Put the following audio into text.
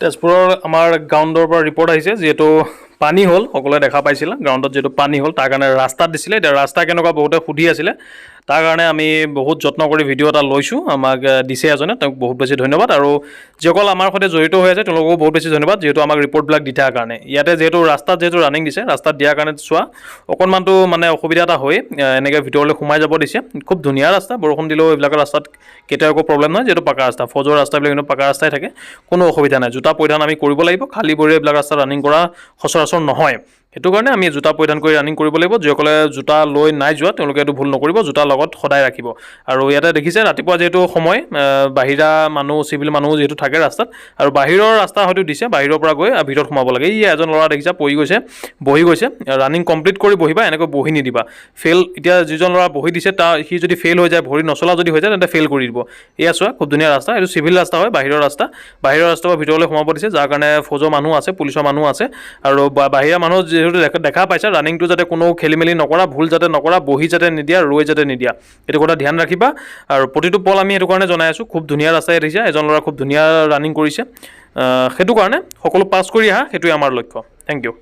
তেজপুৰৰ আমাৰ গ্ৰাউণ্ডৰ পৰা ৰিপৰ্ট আহিছে, যিহেতু পানী হ'ল, সকলোৱে দেখা পাইছিলে গ্ৰাউণ্ডত যিহেতু পানী হ'ল, তাৰ কাৰণে ৰাস্তাত দিছিলে। এতিয়া ৰাস্তা কেনেকুৱা বহুতে সুধি আছিলে, তাৰ কাৰণে আমি বহুত যত্ন কৰি ভিডিঅ' এটা লৈছোঁ। আমাক দিছে এজনে, তেওঁক বহুত বেছি ধন্যবাদ। আৰু যিসকল আমাৰ সৈতে জড়িত হৈ আছে তেওঁলোককো বহুত বেছি ধন্যবাদ, যিহেতু আমাক ৰিপৰ্টবিলাক দি থকাৰ কাৰণে। ইয়াতে যিহেতু ৰাস্তাত ৰানিং দিছে, ৰাস্তাত দিয়াৰ কাৰণে চোৱা অকণমানটো মানে অসুবিধা এটা হয়, এনেকৈ ভিতৰলৈ সোমাই যাব দিছে। খুব ধুনীয়া ৰাস্তা, বৰষুণ দিলেও এইবিলাকৰ ৰাস্তাত কেতিয়াও একো প্ৰব্লেম নহয়, যিহেতু পাকা ৰাস্তা। ফৌজৰ ৰাস্তাবিলাক কিন্তু পাকা ৰাস্তাই থাকে, কোনো অসুবিধা নাই। জোতা পৰিধান আমি কৰিব লাগিব, খালী ভৰিৰে এইবিলাক ৰাস্তাত ৰানিং কৰা সচৰাচৰ নহয়। সেইটো কাৰণে আমি জোতা পৰিধান কৰি ৰানিং কৰিব লাগিব। যিসকলে জোতা লৈ নাই যোৱা তেওঁলোকে এইটো ভুল নকৰিব, জোতা লগত সদায় ৰাখিব। আৰু ইয়াতে দেখিছে ৰাতিপুৱা যিহেতু সময়, বাহিৰা মানুহ চিভিল মানুহ যিহেতু থাকে ৰাস্তাত, আৰু বাহিৰৰ ৰাস্তা হয়তো দিছে, বাহিৰৰ পৰা গৈ ভিতৰত সোমাব লাগে। এই এজন ল'ৰা দেখিছা পৰি গৈছে, বহি গৈছে। ৰানিং কমপ্লিট কৰি বহিবা, এনেকৈ বহি নিদিবা। ফেইল, এতিয়া যিজন ল'ৰা বহি দিছে সি যদি ফেইল হৈ যায়, ভৰি নচলা যদি হৈ যায়, তেন্তে ফেইল কৰি দিব। এয়া চোৱা খুব ধুনীয়া ৰাস্তা, এইটো চিভিল ৰাস্তা হয়, বাহিৰৰ ৰাস্তা। বাহিৰৰ ৰাস্তাৰ পৰা ভিতৰলৈ সোমাব দিছে, যাৰ কাৰণে ফৌজৰ মানুহ আছে, পুলিচৰ মানুহ আছে। আৰু বাহিৰা মানুহ যিহেতু দেখা পাইছা, ৰানিংটো যাতে কোনো খেলি মেলি নকৰা, ভুল যাতে নকৰা, বহি যাতে নিদিয়া, ৰৈ যাতে নিদিয়া, এইটো কথা ধ্যান ৰাখিবা। আৰু প্ৰতিটো পল আমি সেইটো কাৰণে জনাই আছোঁ। খুব ধুনীয়া ৰাস্তাই দেখিছা, এজন ল'ৰা খুব ধুনীয়া ৰানিং কৰিছে। সেইটো কাৰণে সকলো পাছ কৰি আহা, সেইটোৱে আমাৰ লক্ষ্য। Thank U.